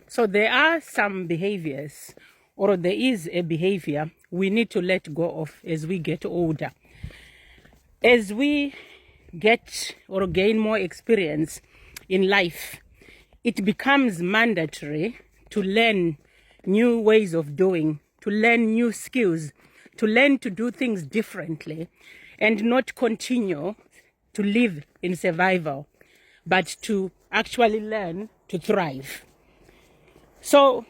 So there are some behaviors, or there is a behavior we need to let go of as we get older. As we get or gain more experience in life, it becomes mandatory to learn new ways of doing, to learn new skills, to learn to do things differently, and not continue to live in survival, but to actually learn to thrive. So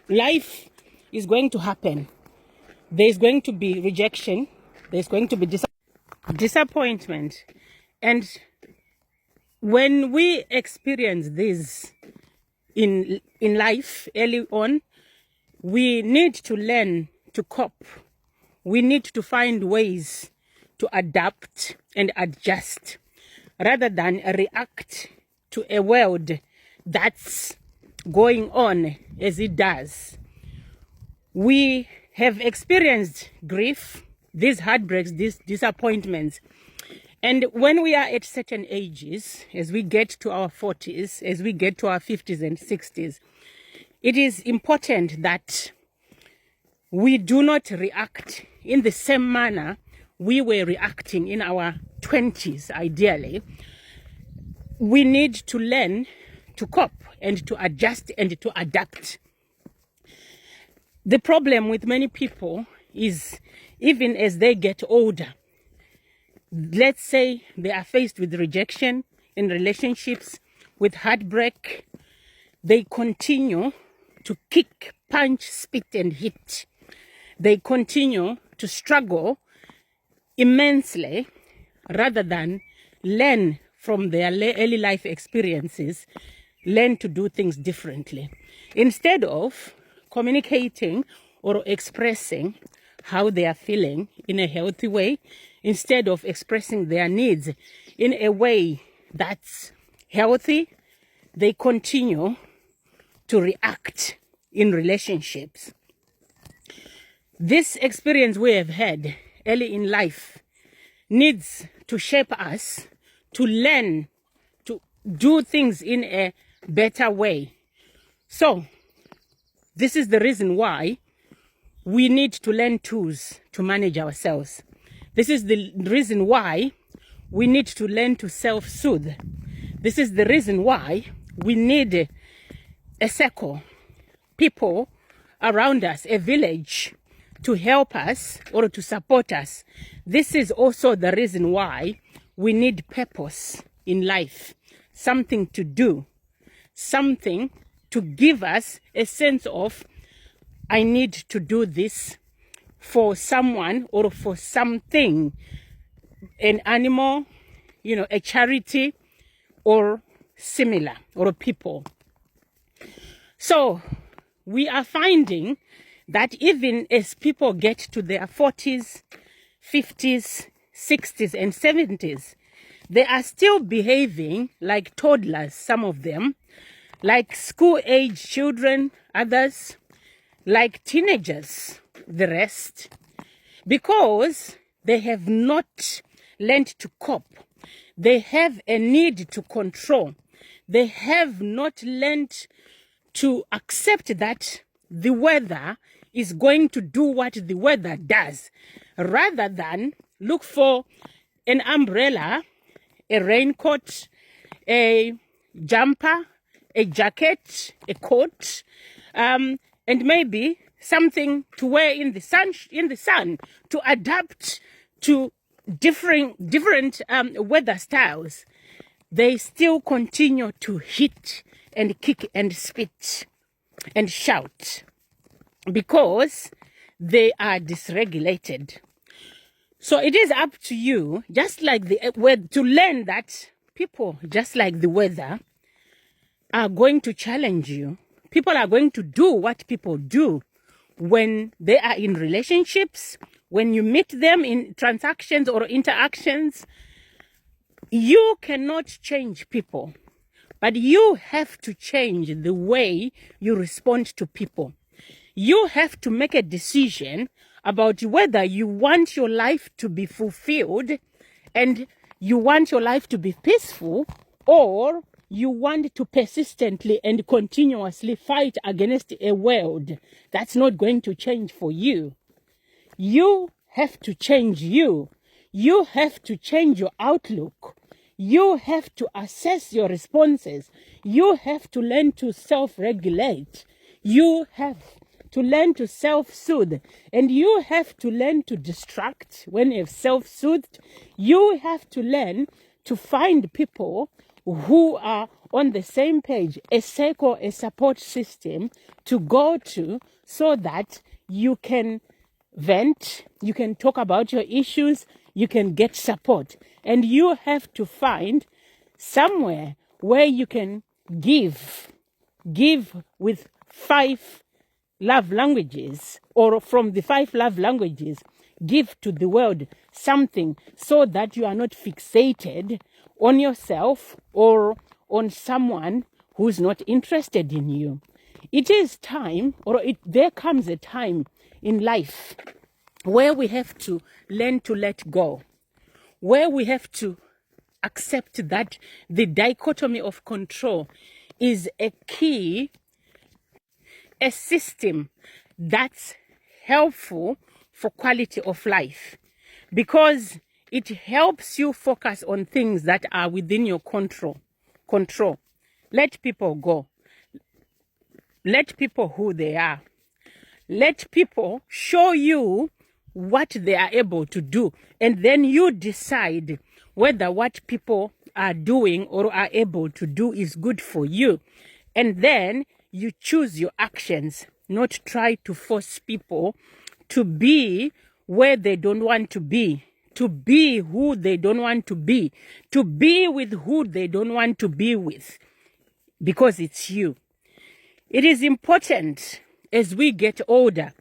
life is going to happen. There's going to be rejection. There's going to be disappointment. And when we experience this in life early on, we need to learn to cope. We need to find ways to adapt and adjust rather than react to a world that's going on as it does. We have experienced grief, these heartbreaks, these disappointments. And when we are at certain ages, as we get to our 40s, as we get to our 50s and 60s, it is important that we do not react in the same manner we were reacting in our 20s, ideally. We need to learn to cope and to adjust and to adapt. The problem with many people is, even as they get older, let's say they are faced with rejection in relationships, with heartbreak, they continue to kick, punch, spit, and hit. They continue to struggle immensely rather than learn from their early life experiences, learn to do things differently. Instead of communicating or expressing how they are feeling in a healthy way, instead of expressing their needs in a way that's healthy, they continue to react in relationships. This experience we have had early in life needs to shape us to learn to do things in a better way. So this is the reason why we need to learn tools to manage ourselves. This is the reason why we need to learn to self-soothe. This is the reason why we need a circle, people around us, a village, to help us or to support us. This is also the reason why we need purpose in life, something to do, something to give us a sense of, I need to do this for someone or for something, an animal, a charity or similar, or people. So we are finding that even as people get to their 40s, 50s, 60s, and 70s, they are still behaving like toddlers, some of them, like school-age children, others, like teenagers, the rest, because they have not learned to cope. They have a need to control. They have not learned to accept that the weather is going to do what the weather does, rather than look for an umbrella, a raincoat, a jumper, a jacket, a coat, and maybe something to wear in the sun to adapt to different weather styles. They still continue to hit and kick and spit and shout because they are dysregulated. So it is up to you, just like the weather, to learn that people, just like the weather, are going to challenge you. People are going to do what people do when they are in relationships, when you meet them in transactions or interactions. You cannot change people, but you have to change the way you respond to people. You have to make a decision about whether you want your life to be fulfilled and you want your life to be peaceful, or you want to persistently and continuously fight against a world that's not going to change for you. You have to change you. You have to change your outlook. You have to assess your responses. You have to learn to self-regulate. You have to learn to self-soothe. And you have to learn to distract when you've self-soothed. You have to learn to find people who are on the same page, a circle, a support system to go to so that you can vent, you can talk about your issues, you can get support. And you have to find somewhere where you can give with 5 love languages, or from the 5 love languages, give to the world something so that you are not fixated on yourself or on someone who's not interested in you. It is time, there comes a time in life where we have to learn to let go, where we have to accept that the dichotomy of control is a key, a system that's helpful for quality of life, because it helps you focus on things that are within your control. Let people go. Let people who they are. Let people show you what they are able to do, and then you decide whether what people are doing or are able to do is good for you. And then you choose your actions, not try to force people to be where they don't want to be who they don't want to be with who they don't want to be with, because it's you. It is important as we get older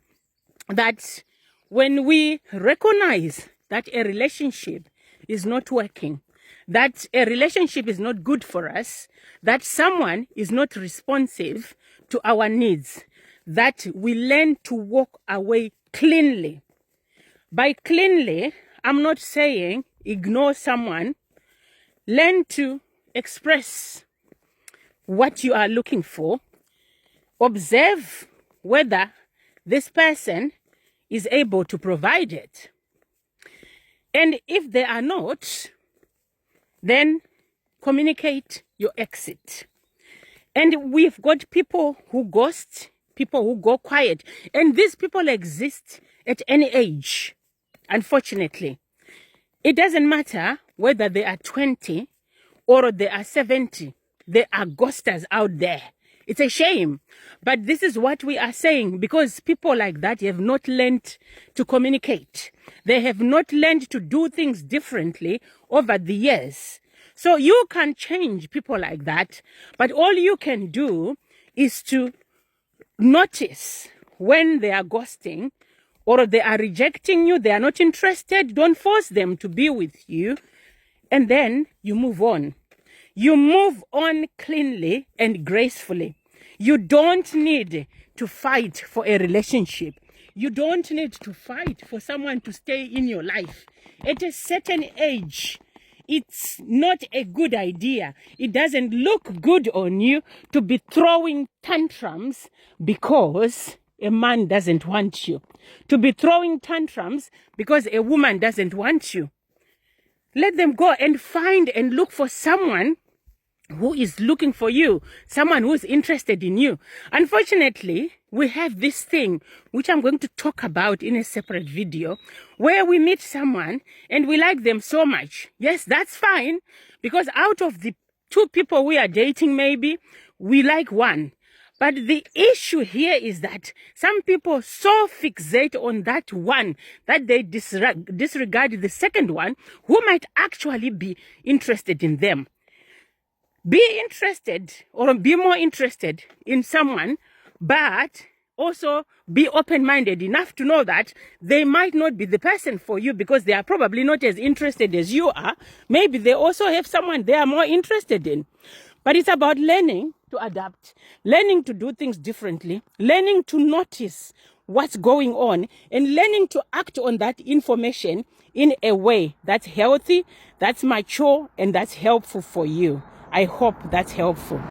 that when we recognize that a relationship is not working, that a relationship is not good for us, that someone is not responsive to our needs, that we learn to walk away cleanly. By cleanly, I'm not saying ignore someone. Learn to express what you are looking for. Observe whether this person is able to provide it. And if they are not, then communicate your exit. And we've got people who ghost, people who go quiet. And these people exist at any age, unfortunately. It doesn't matter whether they are 20 or they are 70. There are ghosters out there. It's a shame. But this is what we are saying, because people like that have not learned to communicate. They have not learned to do things differently over the years. So you can change people like that, but all you can do is to notice when they are ghosting or they are rejecting you, they are not interested. Don't force them to be with you. And then you move on. You move on cleanly and gracefully. You don't need to fight for a relationship. You don't need to fight for someone to stay in your life. At a certain age, it's not a good idea. It doesn't look good on you to be throwing tantrums because a man doesn't want you. To be throwing tantrums because a woman doesn't want you. Let them go and find and look for someone who is looking for you, someone who is interested in you. Unfortunately, we have this thing, which I'm going to talk about in a separate video, where we meet someone and we like them so much. Yes, that's fine, because out of the 2 people we are dating, maybe, we like one. But the issue here is that some people so fixate on that one that they disregard the second one, who might actually be interested in them. Be interested or be more interested in someone, but also be open-minded enough to know that they might not be the person for you because they are probably not as interested as you are. Maybe they also have someone they are more interested in. But it's about learning to adapt, learning to do things differently, learning to notice what's going on, and learning to act on that information in a way that's healthy, that's mature, and that's helpful for you. I hope that's helpful.